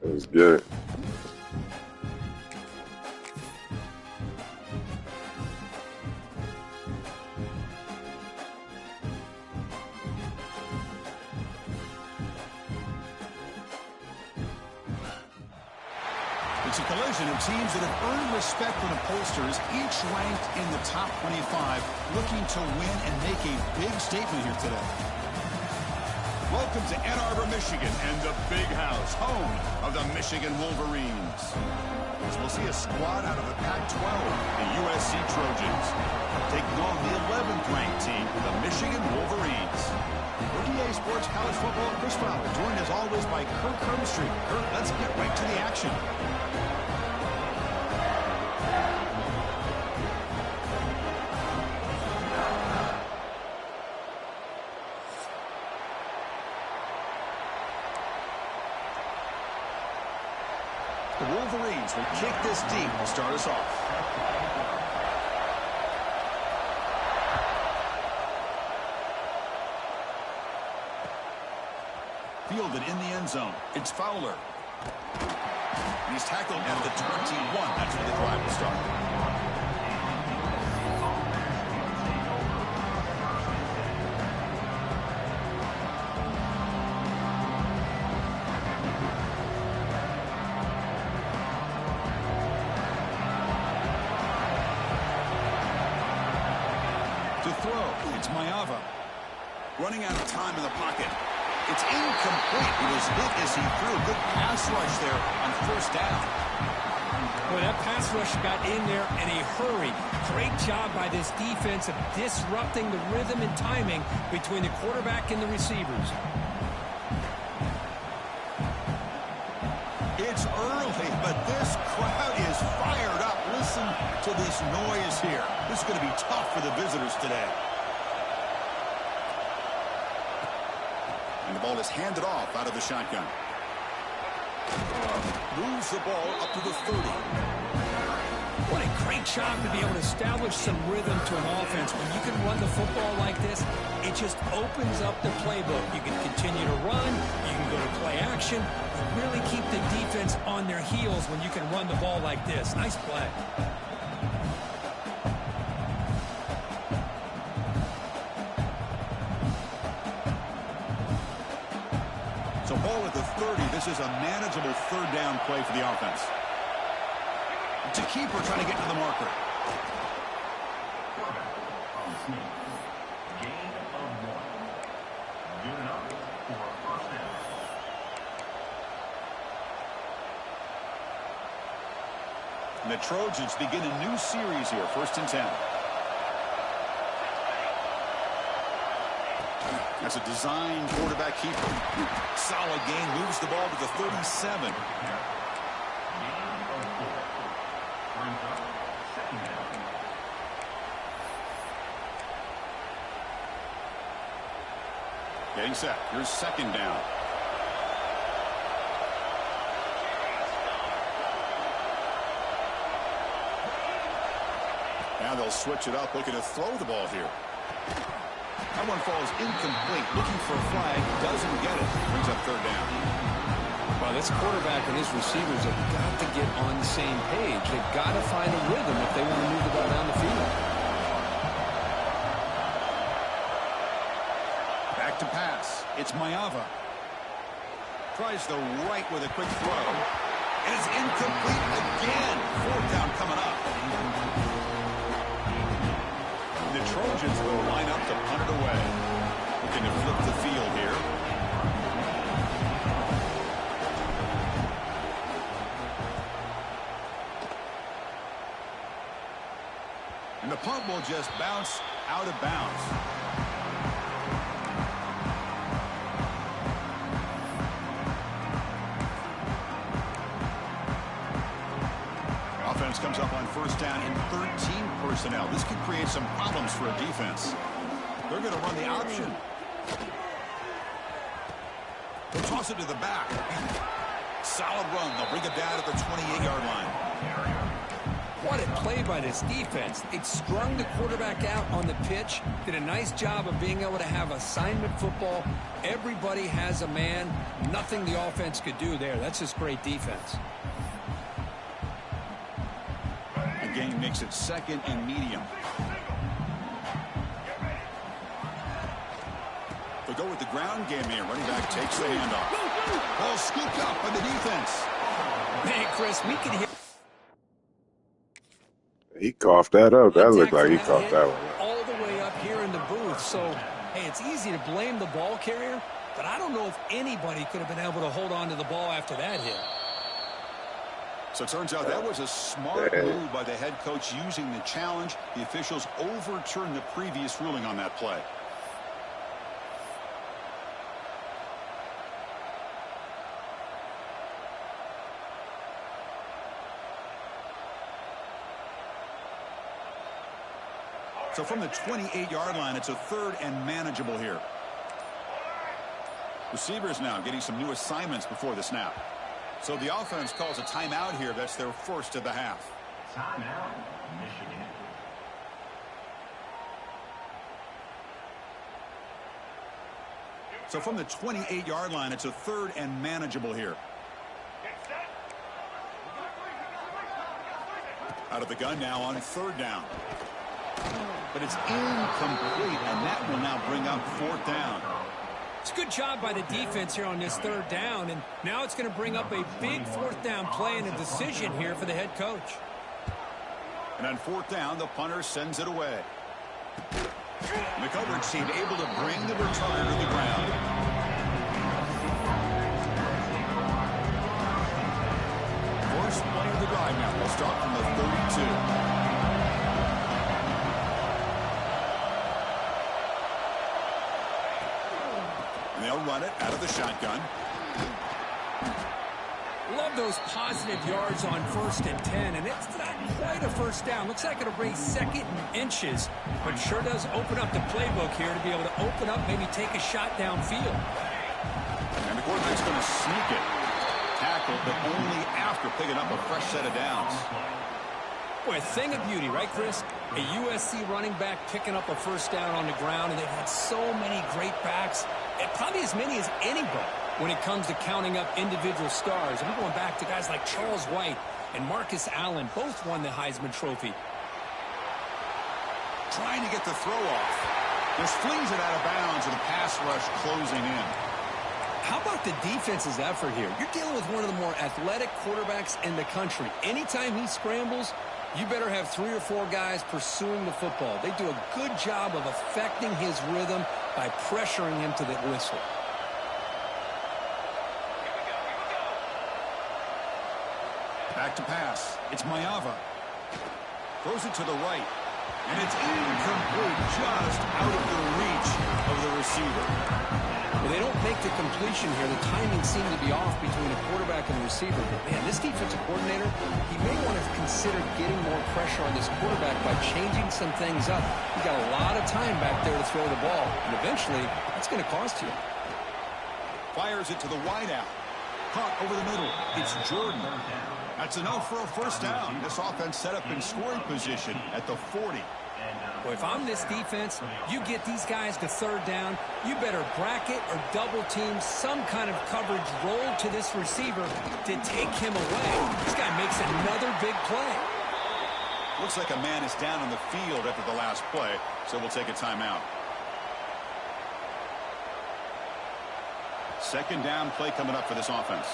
Let's get it. It's a collision of teams that have earned respect from the pollsters, each ranked in the top 25, looking to win and make a big statement here today. Welcome to Ann Arbor, Michigan, and the Big House, home of the Michigan Wolverines. As we'll see a squad out of the Pac-12, the USC Trojans, taking on the 11th-ranked team, the Michigan Wolverines. WK Sports College Football, Chris Fowler, joined as always by Kirk Hermstreet. Kirk, let's get right to the action. The Wolverines will kick this deep to start us off. Fielded in the end zone. It's Fowler. He's tackled at the 21. That's where the drive will start. To throw, it's Mayava. Running out of time in the pocket. It's incomplete. He was hit as he threw a good pass rush there on first down. Well, that pass rush got in there in a hurry. Great job by this defense of disrupting the rhythm and timing between the quarterback and the receivers. It's early, but this crowd is fired up. Listen to this noise here. This is going to be tough for the visitors today. And the ball is handed off out of the shotgun. Moves the ball up to the 30. What a great job to be able to establish some rhythm to an offense. When you can run the football like this, it just opens up the playbook. You can continue to run. You can go to play action. You really keep the defense on their heels when you can run the ball like this. Nice play. So ball at the 30. This is a manageable third down play for the offense. To keeper trying to get to the marker. And the Trojans begin a new series here, 1st and 10. That's a designed quarterback keeper. Solid gain, moves the ball to the 37. Getting set. Here's 2nd down. Now they'll switch it up, looking to throw the ball here. That one falls incomplete. Looking for a flag. Doesn't get it. Brings up 3rd down. Well, this quarterback and his receivers have got to get on the same page. They've got to find a rhythm if they want to move the ball down the field. Back to pass. It's Mayava. Tries the right with a quick throw. And it's incomplete again. 4th down coming up. The Trojans will line up to punt it away. Looking to flip the field here. And the punt will just bounce out of bounds. Offense comes up on 1st down in 13 personnel. This could create some problems for a defense. They're going to run the option. They'll toss it to the back. Solid run. They'll bring it down at the 28-yard line. What a play by this defense. It strung the quarterback out on the pitch, did a nice job of being able to have assignment football. Everybody has a man. Nothing the offense could do there. That's just great defense. The game makes it 2nd and medium. They go with the ground game here. Running back takes the handoff. Ball scooped up by the defense. Man, Chris, we can hear. He coughed that up. That looked like he coughed that one up. All the way up here in the booth. So, hey, it's easy to blame the ball carrier, but I don't know if anybody could have been able to hold on to the ball after that hit. So it turns out that was a smart move by the head coach using the challenge. The officials overturned the previous ruling on that play. So from the 28-yard line, it's a 3rd and manageable here. Receivers now getting some new assignments before the snap. So the offense calls a timeout here. That's their first of the half. Timeout, Michigan. So from the 28-yard line, it's a 3rd and manageable here. Out of the gun now on 3rd down. But it's incomplete, and that will now bring up 4th down. It's a good job by the defense here on this 3rd down, and now it's going to bring up a big 4th down play and a decision here for the head coach. And on 4th down, the punter sends it away. And the coverage team able to bring the returner to the ground. First play of the drive now. We'll start from the 32. And they'll run it out of the shotgun. Love those positive yards on 1st and 10, and it's not quite a 1st down. Looks like it'll bring 2nd and inches, but sure does open up the playbook here to be able to open up, maybe take a shot downfield. And the quarterback's going to sneak it. Tackle, but only after picking up a fresh set of downs. Boy, a thing of beauty, right, Chris? A USC running back picking up a 1st down on the ground, and they've had so many great backs, and probably as many as anybody when it comes to counting up individual stars. I'm going back to guys like Charles White and Marcus Allen. Both won the Heisman Trophy. Trying to get the throw off. Just flings it out of bounds with a pass rush closing in. How about the defense's effort here? You're dealing with one of the more athletic quarterbacks in the country. Anytime he scrambles, you better have 3 or 4 guys pursuing the football. They do a good job of affecting his rhythm by pressuring him to the whistle. Back to pass. It's Mayava. Throws it to the right. And it's incomplete, just out of the reach of the receiver. Well, they don't make the completion here. The timing seemed to be off between a quarterback and a receiver. But, man, this defensive coordinator, he may want to consider getting more pressure on this quarterback by changing some things up. He got a lot of time back there to throw the ball. And eventually, that's going to cost you. Fires it to the wideout. Caught over the middle. It's Jordan. That's enough for a 1st down. This offense set up in scoring position at the 40. Boy, if I'm this defense, you get these guys to 3rd down, you better bracket or double team some kind of coverage roll to this receiver to take him away. This guy makes another big play. Looks like a man is down on the field after the last play, so we'll take a timeout. 2nd down play coming up for this offense.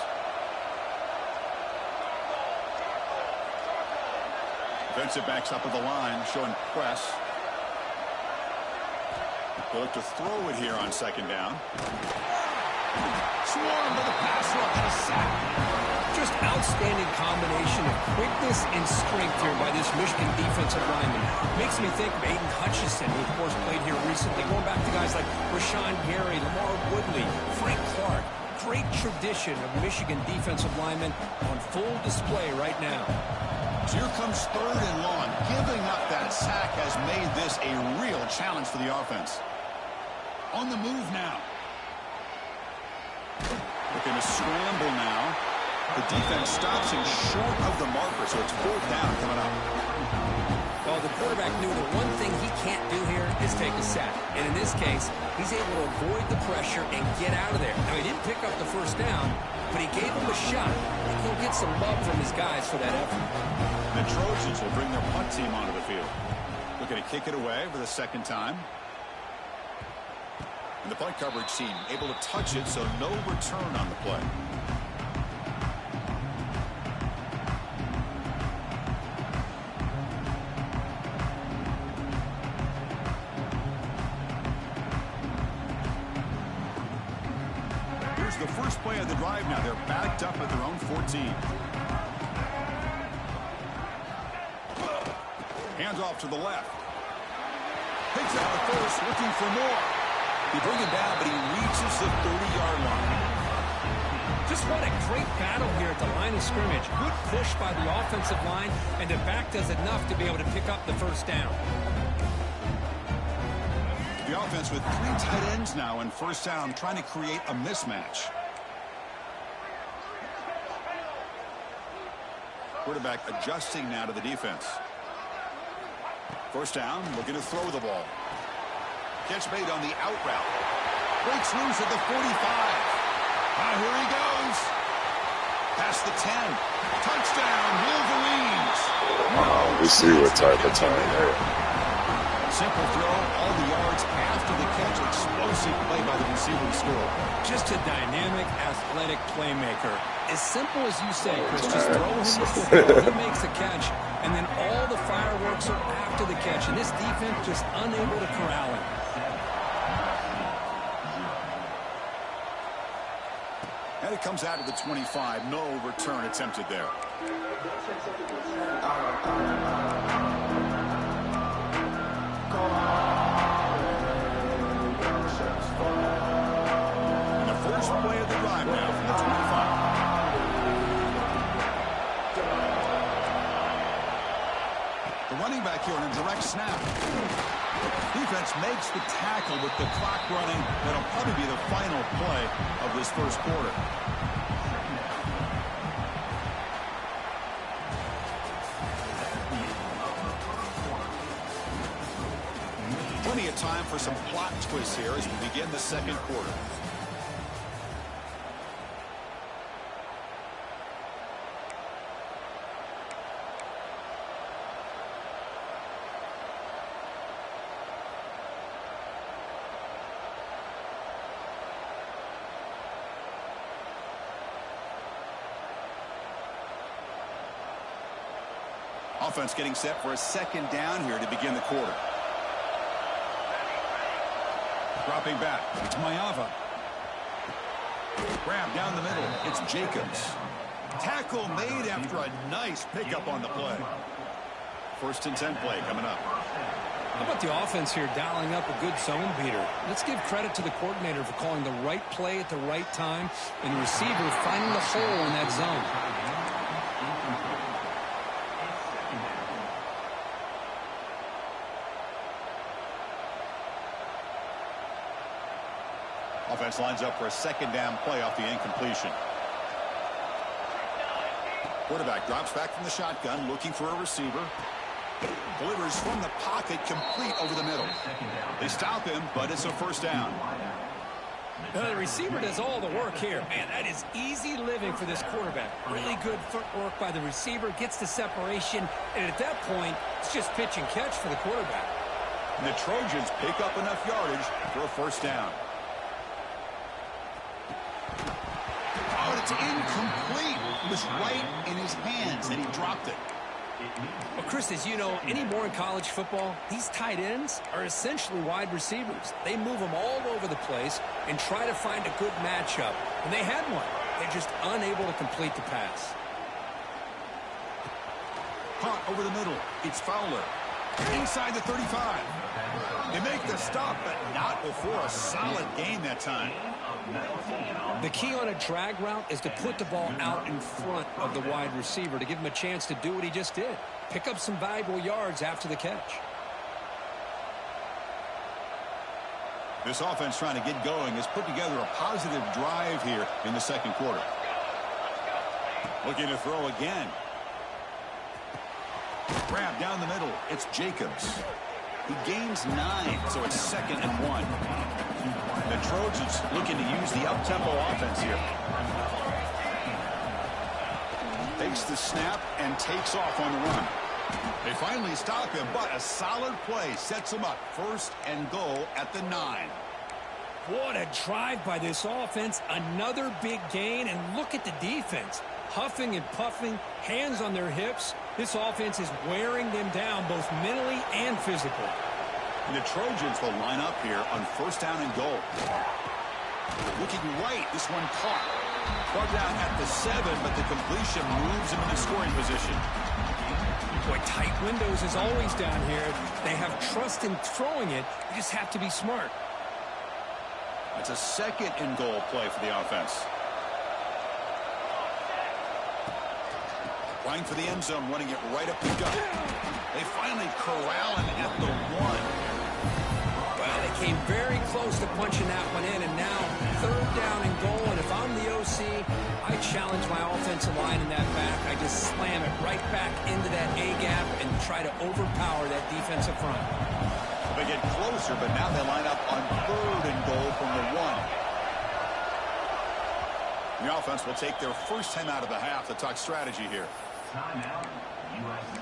Defensive backs up at the line, showing press. They look to throw it here on 2nd down. Swarmed by the pass rush, a sack. Just outstanding combination of quickness and strength here by this Michigan defensive lineman. Makes me think of Aiden Hutchinson, who of course played here recently. Going back to guys like Rashawn Gary, Lamar Woodley, Frank Clark. Great tradition of Michigan defensive linemen on full display right now. So here comes 3rd and long. Giving up that sack has made this a real challenge for the offense. On the move now. Looking to scramble now. The defense stops him short of the marker, so it's 4th down coming up. Well, the quarterback knew the one thing he can't do here is take a sack. And in this case, he's able to avoid the pressure and get out of there. Now, he didn't pick up the first down, but he gave him a shot. I think he'll get some love from his guys for that effort. The Trojans will bring their punt team onto the field. Looking to kick it away for the 2nd time. And the punt coverage team able to touch it, so no return on the play. Here's the first play of the drive now. They're backed up at their own 14. Hands off to the left. Picks out the first, looking for more. He brings him down, but he reaches the 30-yard line. Just what a great battle here at the line of scrimmage. Good push by the offensive line, and the back does enough to be able to pick up the first down. The offense with 3 tight ends now in 1st down, trying to create a mismatch. Quarterback adjusting now to the defense. 1st down, looking to throw the ball. Catch made on the out route. Breaks loose at the 45. Here he goes. Past the 10. Touchdown, Wolverines. We see what type of time there. Simple throw, all the yards after the catch. Explosive play by the receiver to score. Just a dynamic, athletic playmaker. As simple as you say, Chris, just throw him the football. He makes a catch, and then all the fireworks are after the catch, and this defense just unable to corral him. And it comes out of the 25. No return attempted there. And the first play of the drive now from the 25. The running back here on a direct snap. Defense makes the tackle with the clock running. That'll probably be the final play of this first quarter. Plenty of time for some plot twists here as we begin the 2nd quarter. Offense getting set for a 2nd down here to begin the quarter. Dropping back. It's Mayava. Grab down the middle. It's Jacobs. Tackle made after a nice pickup on the play. 1st and 10 play coming up. How about the offense here dialing up a good zone beater? Let's give credit to the coordinator for calling the right play at the right time and the receiver finding the hole in that zone. Offense lines up for a 2nd down play off the incompletion. Quarterback drops back from the shotgun, looking for a receiver. Delivers from the pocket, complete over the middle. They stop him, but it's a 1st down. The receiver does all the work here. Man, that is easy living for this quarterback. Really good footwork by the receiver, gets the separation, and at that point, it's just pitch and catch for the quarterback. And the Trojans pick up enough yardage for a 1st down. Oh, it's incomplete. It was right in his hands, and he dropped it. Well, Chris, as you know, anymore in college football, these tight ends are essentially wide receivers. They move them all over the place and try to find a good matchup. And they had one. They're just unable to complete the pass. Caught over the middle. It's Fowler. Inside the 35. They make the stop, but not before a solid gain that time. The key on a drag route is to put the ball out in front of the wide receiver to give him a chance to do what he just did. Pick up some valuable yards after the catch. This offense trying to get going has put together a positive drive here in the 2nd quarter. Looking to throw again. Grab down the middle. It's Jacobs. He gains 9, so it's 2nd and 1. The Trojans looking to use the up-tempo offense here. Takes the snap and takes off on the run. They finally stop him, but a solid play sets him up. 1st and goal at the 9. What a drive by this offense. Another big gain, and look at the defense. Huffing and puffing, hands on their hips. This offense is wearing them down both mentally and physically. And the Trojans will line up here on 1st down and goal. Looking right, this one caught. Brought down at the 7, but the completion moves him into scoring position. Boy, tight windows as always down here. They have trust in throwing it. You just have to be smart. It's a 2nd and goal play for the offense. Flying for the end zone, running it right up the gut. They finally corral him at the 1. Well, they came very close to punching that one in, and now 3rd down and goal. And if I'm the OC, I challenge my offensive line in that back. I just slam it right back into that A-gap and try to overpower that defensive front. They get closer, but now they line up on 3rd and goal from the 1. The offense will take their first time out of the half to talk strategy here. Timeout, USC.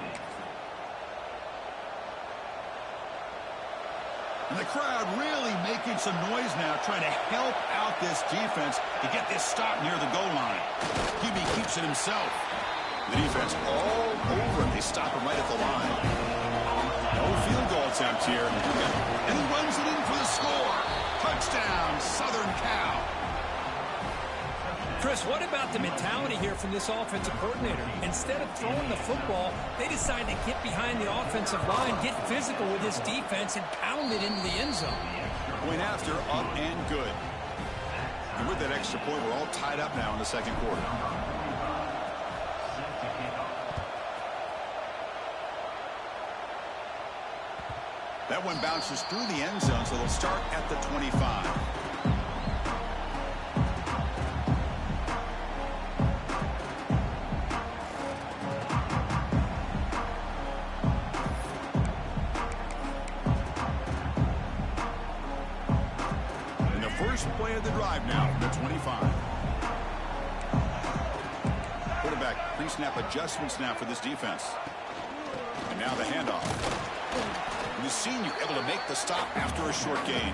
And the crowd really making some noise now, trying to help out this defense to get this stop near the goal line. QB keeps it himself. The defense all over him. They stop him right at the line. No field goal attempt here. And he runs it in for the score. Touchdown, Southern Cal. Chris, what about the mentality here from this offensive coordinator? Instead of throwing the football, they decide to get behind the offensive line, get physical with this defense, and pound it into the end zone. Point after, up and good. And with that extra point, we're all tied up now in the 2nd quarter. That one bounces through the end zone, so they'll start at the 25. Play of the drive now from the 25. Quarterback pre-snap adjustments now for this defense. And now the handoff. And the senior able to make the stop after a short gain.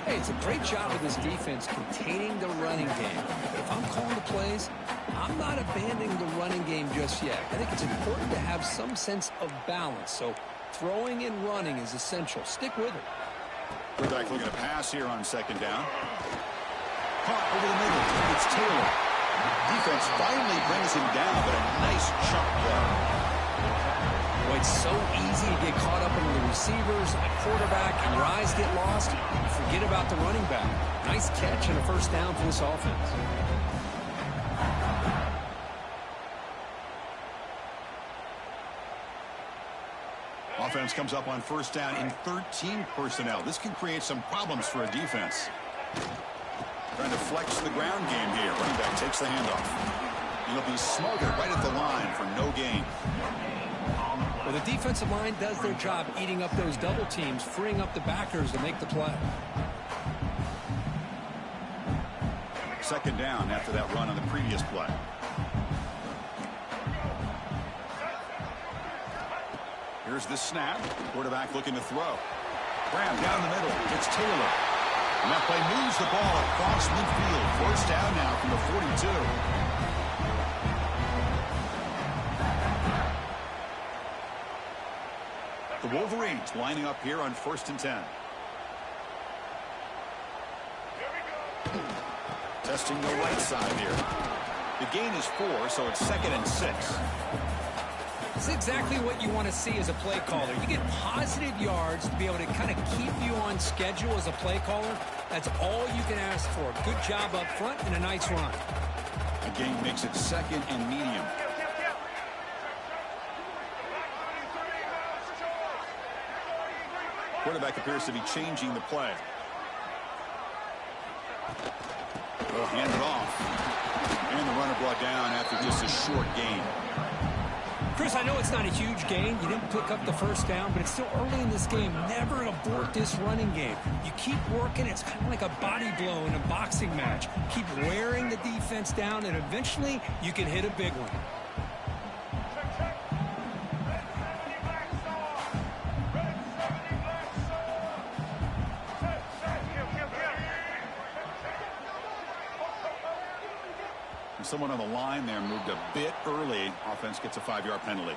Hey, it's a great job of this defense containing the running game. But if I'm calling the plays, I'm not abandoning the running game just yet. I think it's important to have some sense of balance. So throwing and running is essential. Stick with it. Quarterback looking to pass here on 2nd down. Caught over the middle. It's Taylor. Defense finally brings him down, but a nice chunk play. Boy, it's so easy to get caught up into the receivers and the quarterback, and your eyes get lost. You forget about the running back. Nice catch and a 1st down for this offense. Offense comes up on 1st down in 13 personnel. This can create some problems for a defense. Trying to flex the ground game here. Running back takes the handoff. He'll be smothered right at the line for no gain. Well, the defensive line does their job eating up those double teams, freeing up the backers to make the play. 2nd down after that run on the previous play. Here's the snap. Quarterback looking to throw. Grab down the middle. It's Taylor. And that play moves the ball across midfield. 1st down now from the 42. The Wolverines lining up here on 1st and 10. Testing the right side here. The gain is 4, so it's 2nd and 6. It's exactly what you want to see as a play caller. You get positive yards to be able to kind of keep you on schedule as a play caller. That's all you can ask for. Good job up front and a nice run. The gain makes it 2nd and medium. Quarterback appears to be changing the play. They'll hand it off. And the runner brought down after just a short gain. Chris, I know it's not a huge gain. You didn't pick up the first down, but it's still early in this game. Never abort this running game. You keep working. It's kind of like a body blow in a boxing match. Keep wearing the defense down, and eventually you can hit a big one. Someone on the line there moved a bit early. Offense gets a 5-yard penalty.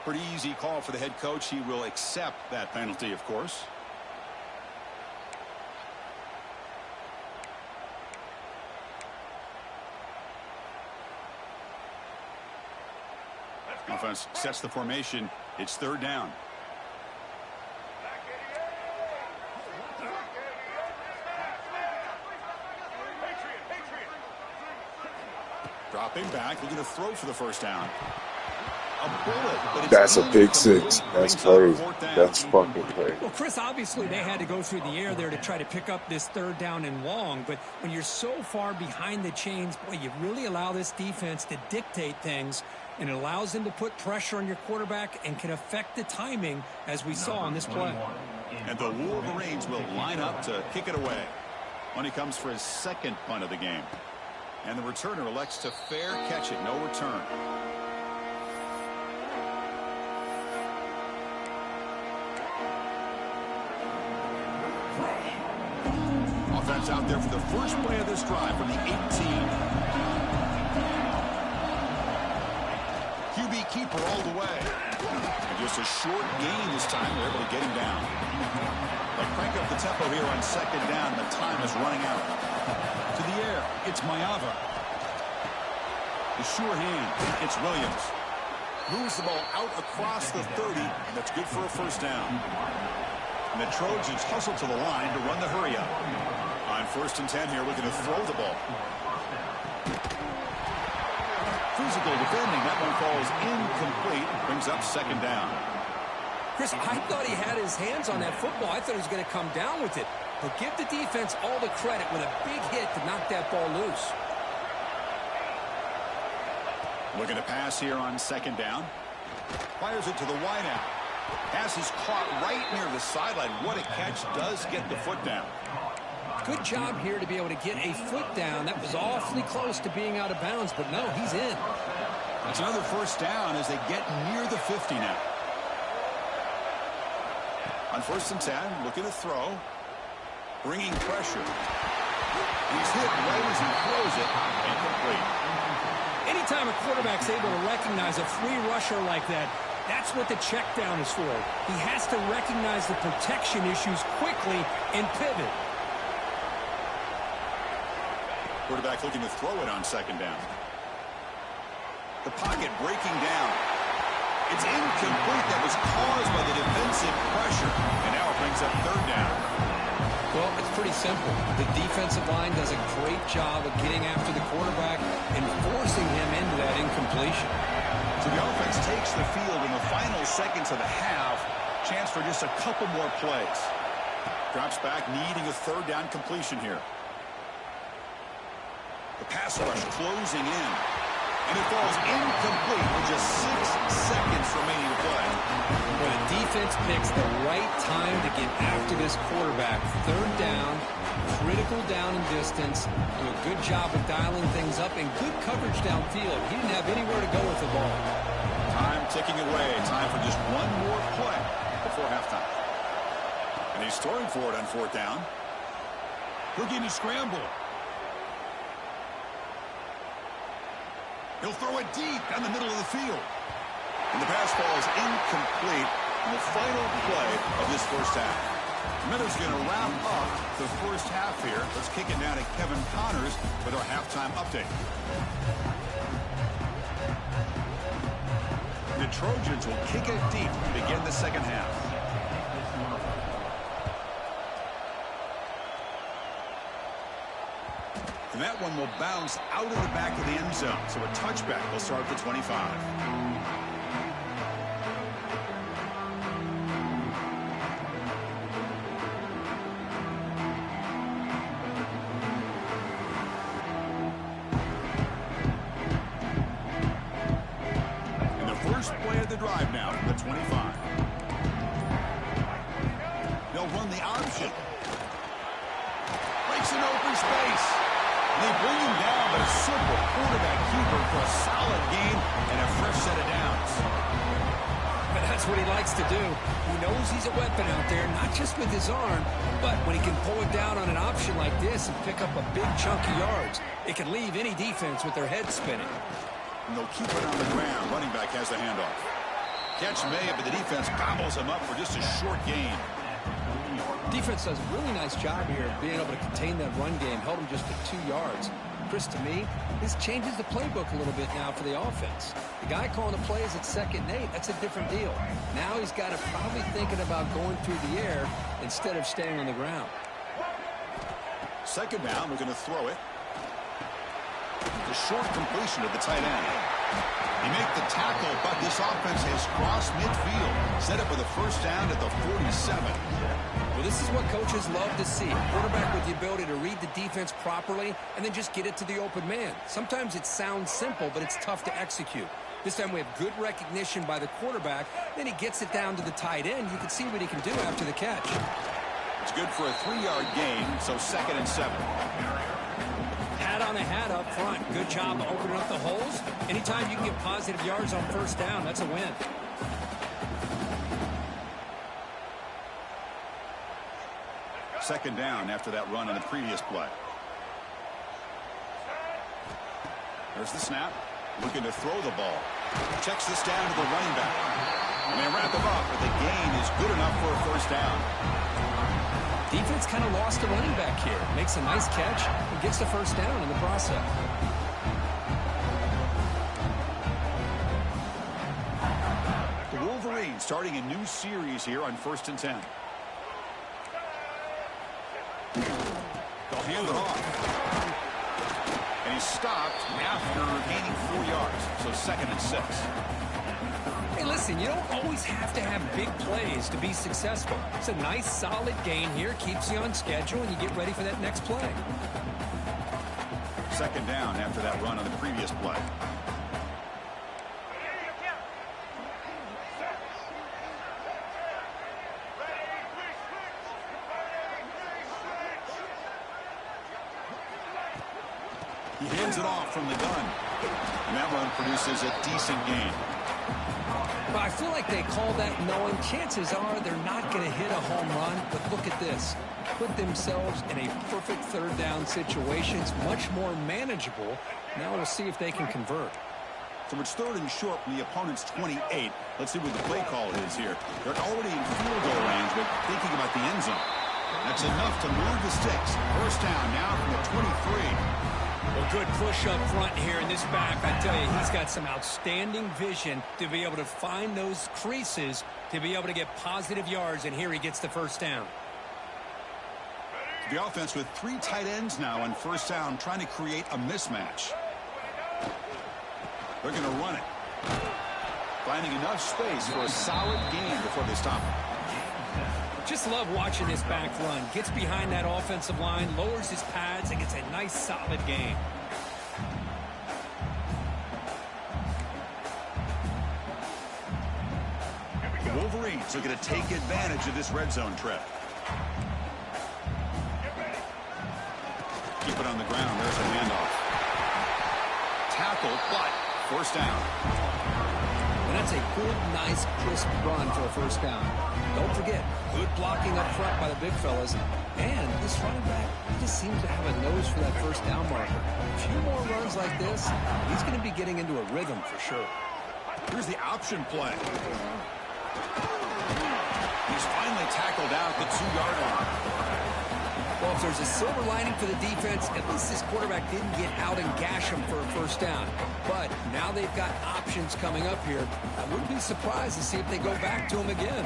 Pretty easy call for the head coach. He will accept that penalty, of course. Offense sets the formation. It's 3rd down. Dropping back, looking to throw for the first down. A bullet, but it's That's a pick six. That's crazy. That's fucking crazy. Well, Chris, obviously they had to go through the air there to try to pick up this 3rd down and long, but when you're so far behind the chains, boy, you really allow this defense to dictate things, and it allows them to put pressure on your quarterback and can affect the timing, as we saw on this play. And the Wolverines will line up to kick it away. When he comes for his 2nd punt of the game. And the returner elects to fair catch it. No return. Offense out there for the first play of this drive from the 18. QB keeper all the way. And just a short gain this time. They're able to get him down. They'll crank up the tempo here on 2nd down. The time is running out. To the air, it's Mayava. The sure hand, it's Williams. Moves the ball out across the 30, and that's good for a 1st down. And the Trojans hustle to the line to run the hurry up. On 1st and 10 here, looking to throw the ball. Physical defending, that one falls incomplete, brings up 2nd down. Chris, I thought he had his hands on that football. I thought he was going to come down with it. But give the defense all the credit with a big hit to knock that ball loose. Looking to pass here on 2nd down. Fires it to the wideout. Pass is caught right near the sideline. What a catch. Does get the foot down. Good job here to be able to get a foot down. That was awfully close to being out of bounds, but no, he's in. That's another 1st down as they get near the 50 now. On 1st and 10, looking to throw. Bringing pressure. He's hit right as he throws it. Incomplete. Anytime a quarterback's able to recognize a free rusher like that, that's what the check down is for. He has to recognize the protection issues quickly and pivot. Quarterback looking to throw it on 2nd down. The pocket breaking down. It's incomplete. That was caused by the defensive pressure. And now it brings up 3rd down. Well, it's pretty simple. The defensive line does a great job of getting after the quarterback and forcing him into that incompletion. So the offense takes the field in the final seconds of the half. Chance for just a couple more plays. Drops back, needing a 3rd down completion here. The pass rush closing in. And it falls incomplete with just 6 seconds remaining to play. Well, the defense picks the right time to get after this quarterback. 3rd down, critical down and distance. Do a good job of dialing things up and good coverage downfield. He didn't have anywhere to go with the ball. Time ticking away. Time for just one more play before halftime. And he's throwing for it on 4th down. Looking to scramble. He'll throw it deep down the middle of the field. And the pass ball is incomplete in the final play of this 1st half. Miller's going to wrap up the 1st half here. Let's kick it down to Kevin Connors with our halftime update. The Trojans will kick it deep to begin the 2nd half. And that one will bounce out of the back of the end zone. So a touchback will start at the 25. drive now from the 25. They'll run the option. Breaks an open space. And they bring him down, but a simple quarterback keeper for a solid gain and a fresh set of downs. But that's what he likes to do. He knows he's a weapon out there, not just with his arm, but when he can pull it down on an option like this and pick up a big chunk of yards, it can leave any defense with their head spinning. And they'll keep it on the ground. Running back has the handoff. Catch made, but the defense gobbles him up for just a short gain. Defense does a really nice job here of being able to contain that run game, held him just to 2 yards. Chris, to me, this changes the playbook a little bit now for the offense. The guy calling the plays at 2nd and 8, that's a different deal. Now he's got to probably thinking about going through the air instead of staying on the ground. 2nd down, we're going to throw it. The short completion of the tight end. He made the tackle, but this offense has crossed midfield. Set up with a 1st down at the 47. Well, this is what coaches love to see. Quarterback with the ability to read the defense properly and then just get it to the open man. Sometimes it sounds simple, but it's tough to execute. This time we have good recognition by the quarterback. Then he gets it down to the tight end. You can see what he can do after the catch. It's good for a 3-yard gain, so 2nd and 7. Hat on a hat up front. Good job opening up the holes. Anytime you can get positive yards on 1st down, that's a win. Second down after that run in the previous play. There's the snap. Looking to throw the ball. Checks this down to the running back. And they wrap him up, but the gain is good enough for a 1st down. Defense kind of lost the running back here. Makes a nice catch and gets the 1st down in the process. The Wolverines starting a new series here on 1st and 10. They'll hand it off. And he's stopped after gaining 4 yards. So 2nd and 6. Hey, listen, you don't always have to have big plays to be successful. It's a nice, solid gain here. Keeps you on schedule, and you get ready for that next play. 2nd down after that run on the previous play. He hands it off from the gun. And that run produces a decent gain. But I feel like they call that knowing chances are they're not going to hit a home run. But look at this. Put themselves in a perfect 3rd down situation. It's much more manageable. Now we'll see if they can convert. So it's 3rd and short from the opponent's 28. Let's see what the play call is here. They're already in field goal range, but thinking about the end zone. That's enough to move the sticks. 1st down now from the 23. Well, good push up front here in this back. I tell you, he's got some outstanding vision to be able to find those creases, to be able to get positive yards, and here he gets the 1st down. The offense with 3 tight ends now on 1st down, trying to create a mismatch. They're going to run it. Finding enough space for a solid gain before they stop it. Just love watching this back run. Gets behind that offensive line, lowers his pads, and gets a nice, solid gain. The Wolverines are going to take advantage of this red zone trip. Keep it on the ground. There's a handoff. Tackle, but 1st down. And that's a good, nice, crisp run for a 1st down. Don't forget, good blocking up front by the big fellas. And this running back, he just seems to have a nose for that 1st down marker. A few more runs like this, he's going to be getting into a rhythm for sure. Here's the option play. He's finally tackled out the 2-yard line. Well, if there's a silver lining for the defense, at least this quarterback didn't get out and gash him for a 1st down. But now they've got options coming up here. I wouldn't be surprised to see if they go back to him again.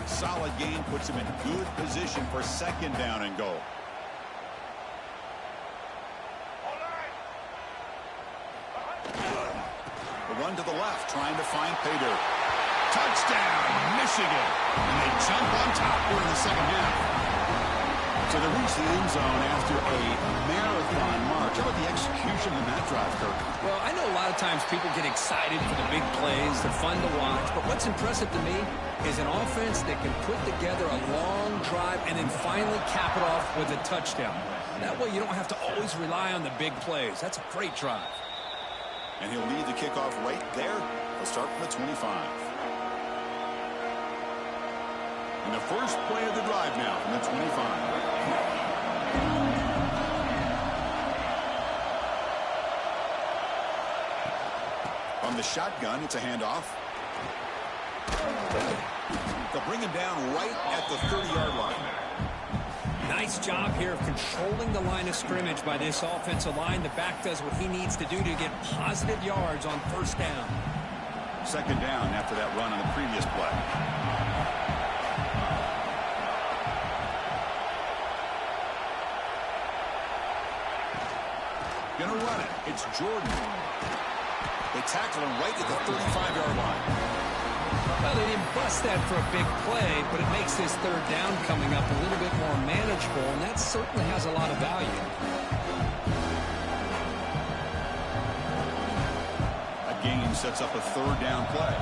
Solid gain puts him in good position for 2nd down and goal. The run to the left, trying to find pay dirt. Touchdown, Michigan. And they jump on top here in the 2nd half. So they reach the end zone after a marathon march How about the execution in that drive, Kirk? Well, I know a lot of times people get excited for the big plays. They're fun to watch. But what's impressive to me is an offense that can put together a long drive and then finally cap it off with a touchdown. That way you don't have to always rely on the big plays. That's a great drive. And he'll lead the kickoff right there. He'll start from the 25. And the first play of the drive now from the 25. On the shotgun, it's a handoff. They'll bring him down right at the 30-yard line. Nice job here of controlling the line of scrimmage by this offensive line. The back does what he needs to do to get positive yards on first down. Second down after that run on the previous play. Gonna run it. It's Jordan. They tackle him right at the 35-yard line. Well, they didn't bust that for a big play, but it makes this third down coming up a little bit more manageable, and that certainly has a lot of value. A gain sets up a third down play.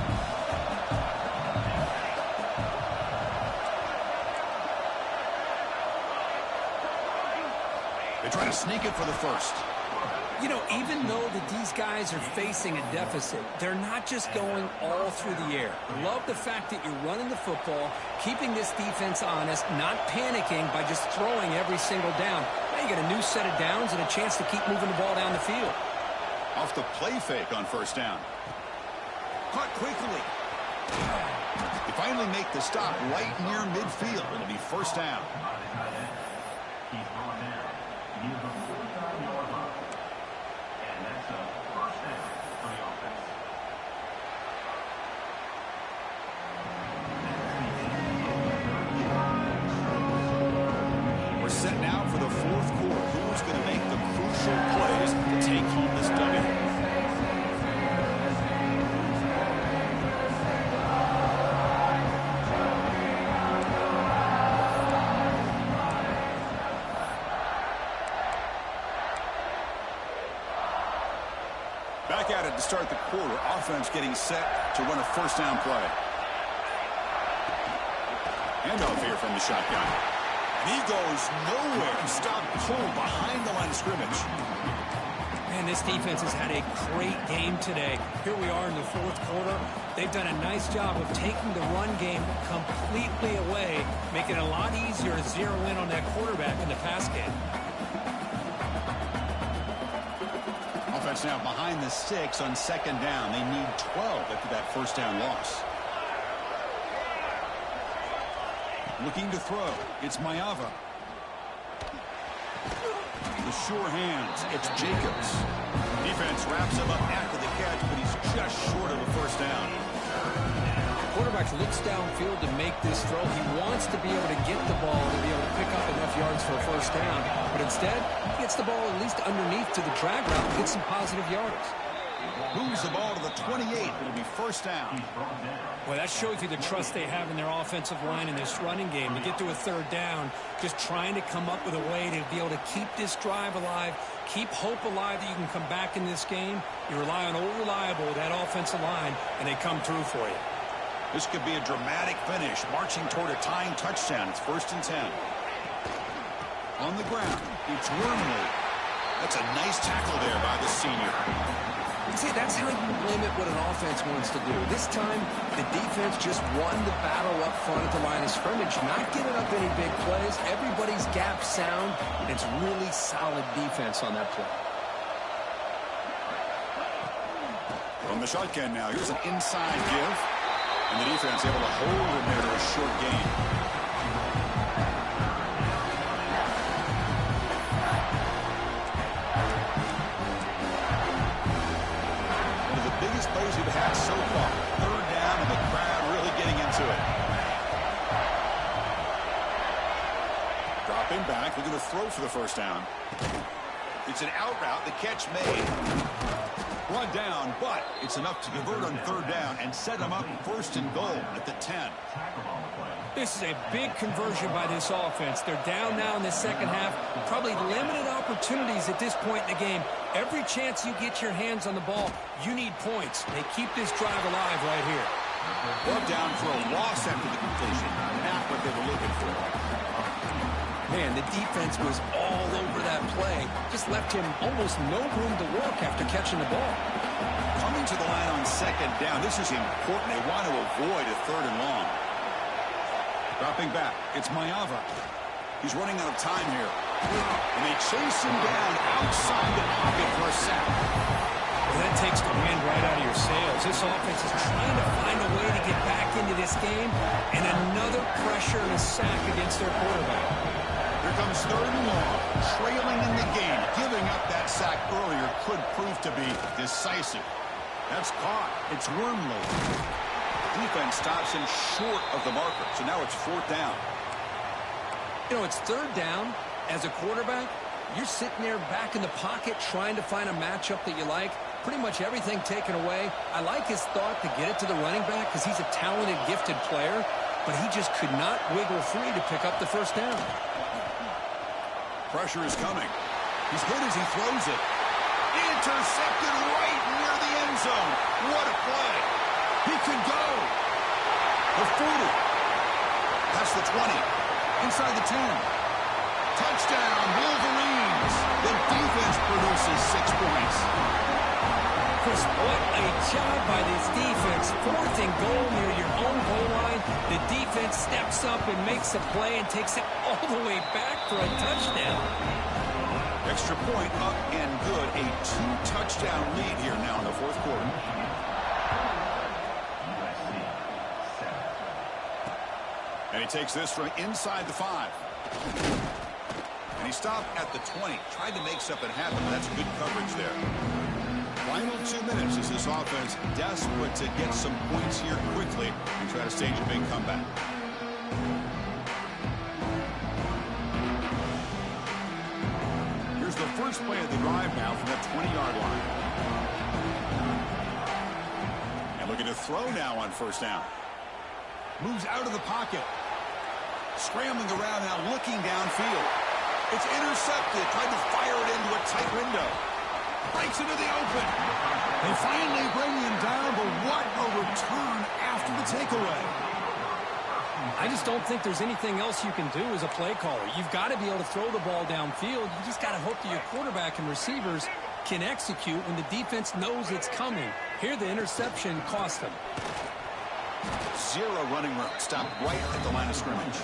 They try to sneak it for the first. You know, even though that these guys are facing a deficit, they're not just going all through the air. Love the fact that you're running the football, keeping this defense honest, not panicking by just throwing every single down. Now you get a new set of downs and a chance to keep moving the ball down the field. Off the play fake on first down. Caught quickly. They finally make the stop right near midfield. It'll be first down. He's brought down near the 45-yard line. And that's a first down for the offense. We're set now for the fourth quarter. Who's going to make the crucial plays to take home this W? Back at it to start the quarter. Offense getting set to run a first down play. Handoff here from the shotgun. And he goes nowhere. Stop cold behind the line of scrimmage. Man, this defense has had a great game today. Here we are in the fourth quarter. They've done a nice job of taking the run game completely away, making it a lot easier to zero in on that quarterback in the pass game. Offense now behind the 6 on second down. They need 12 after that first down loss. Looking to throw. It's Mayava. The sure hands. It's Jacobs. Defense wraps him up after the catch, but he's just short of a first down. Quarterback looks downfield to make this throw. He wants to be able to get the ball to be able to pick up enough yards for a first down. But instead, he gets the ball at least underneath to the drag route and gets some positive yards. Moves the ball to the 28. It'll be first down. Well, that shows you the trust they have in their offensive line in this running game. To get to a third down, just trying to come up with a way to be able to keep this drive alive, keep hope alive that you can come back in this game. You rely on old reliable, that offensive line, and they come through for you. This could be a dramatic finish, marching toward a tying touchdown. It's 1st and 10. On the ground, it's Wormley. That's a nice tackle there by the senior. See, that's how you limit what an offense wants to do. This time, the defense just won the battle up front at the line of scrimmage, not giving up any big plays. Everybody's gap sound, and it's really solid defense on that play. From the shotgun now, here's an inside give. And the defense able to hold him there to a short gain. One of the biggest plays we've had so far. Third down and the crowd really getting into it. Dropping back, looking to throw for the first down. It's an out route, the catch made. Run down, but it's enough to convert on third down and set them up first and goal at the 10. This is a big conversion by this offense. They're down now in the second half. Probably limited opportunities at this point in the game. Every chance you get your hands on the ball, you need points. They keep this drive alive right here. Brought down for a loss after the completion. Not what they were looking for. Man, the defense was all over that play. Just left him almost no room to work after catching the ball. Coming to the line on second down. This is important. They want to avoid a third and long. Dropping back. It's Mayava. He's running out of time here. And they chase him down outside the pocket for a sack. Well, that takes the wind right out of your sails. This offense is trying to find a way to get back into this game. And another pressure and a sack against their quarterback. Here comes third and long, trailing in the game. Giving up that sack earlier could prove to be decisive. That's caught. It's Wormley. Defense stops him short of the marker, so now it's fourth down. You know, it's third down. As a quarterback, you're sitting there back in the pocket trying to find a matchup that you like. Pretty much everything taken away. I like his thought to get it to the running back because he's a talented, gifted player, but he just could not wiggle free to pick up the first down. Pressure is coming. He's good as he throws it. Intercepted right near the end zone. What a play. He can go. The 40. Past the 20. Inside the 10. Touchdown, Wolverines. The defense produces 6 points. Chris, what a job by this defense. Fourth and goal near your own goal line. The defense steps up and makes a play and takes it all the way back for a touchdown. Extra point up and good. A 2-touchdown lead here now in the fourth quarter. And he takes this from inside the 5. And he stopped at the 20. Tried to make something happen, but that's good coverage there. Final 2 minutes as this offense desperate to get some points here quickly and try to stage a big comeback. Here's the first play of the drive now from that 20-yard line. And looking to throw now on first down. Moves out of the pocket. Scrambling around now, looking downfield. It's intercepted. Tried to fire it into a tight window. Breaks into the open. They finally bring him down, but what a return after the takeaway. I just don't think there's anything else you can do as a play caller. You've got to be able to throw the ball downfield. You just got to hope that your quarterback and receivers can execute when the defense knows it's coming. Here, the interception cost them. 0 running room. Stopped right at the line of scrimmage.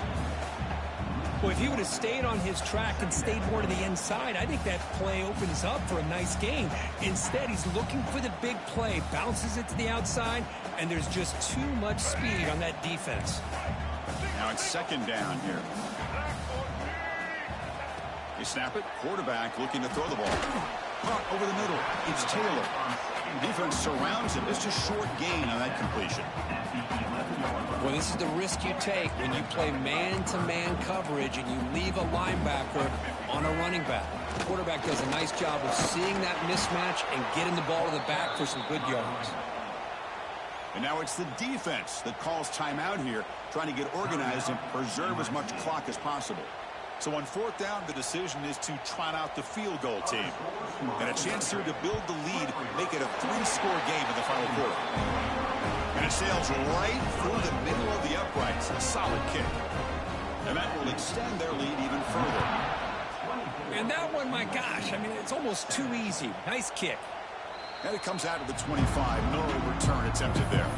Well, if he would have stayed on his track and stayed more to the inside, I think that play opens up for a nice game. Instead, he's looking for the big play, bounces it to the outside, and there's just too much speed on that defense. Now it's second down here. They snap it. Quarterback looking to throw the ball. Caught over the middle. It's Taylor. Defense surrounds him. It's just short gain on that completion. Well, this is the risk you take when you play man-to-man coverage and you leave a linebacker on a running back. The quarterback does a nice job of seeing that mismatch and getting the ball to the back for some good yards. And now it's the defense that calls timeout here, trying to get organized and preserve as much clock as possible. So on fourth down, the decision is to trot out the field goal team. And a chance here to build the lead, make it a 3-score game in the final quarter. And it sails right through the middle of the uprights. A solid kick. And that will extend their lead even further. And that one, my gosh, I mean, it's almost too easy. Nice kick. And it comes out of the 25. No return attempted there.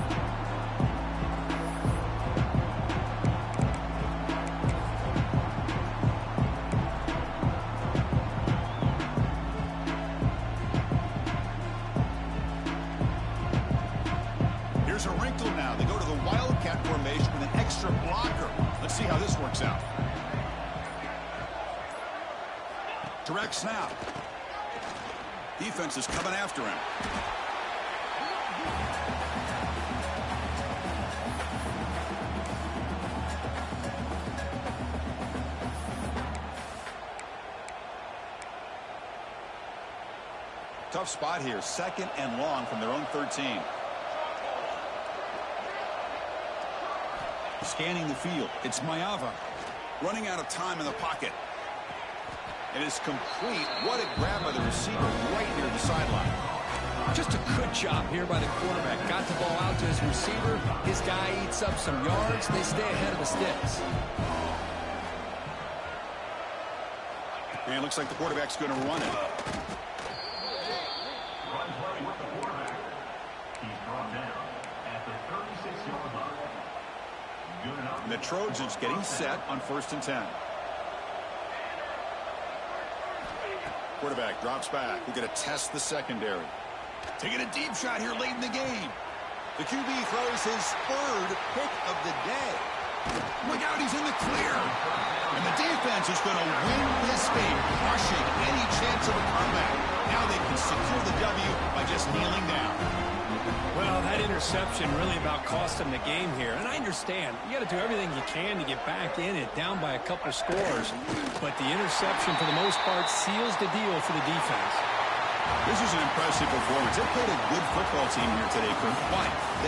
Here's a wrinkle now. They go to the Wildcat formation with an extra blocker. Let's see how this works out. Direct snap. Defense is coming after him. Tough spot here. 2nd and long from their own 13. Scanning the field. It's Mayava. Running out of time in the pocket. It is complete. What a grab by the receiver right near the sideline. Just a good job here by the quarterback. Got the ball out to his receiver. His guy eats up some yards. They stay ahead of the sticks. And it looks like the quarterback's going to run it. Run play with the quarterback. He's brought down at the 36-yard line. Good enough. And the Trojans getting set on 1st and 10. Quarterback drops back. We're going to test the secondary. Taking a deep shot here late in the game. The QB throws his 3rd pick of the day. Look out, he's in the clear. And the defense is going to win this game, crushing any chance of a comeback. Now they can secure the W by just kneeling down. Well, that interception really about cost them the game here. And I understand. You got to do everything you can to get back in it, down by a couple scores. But the interception, for the most part, seals the deal for the defense. This is an impressive performance. They played a good football team here today, Kirk, but they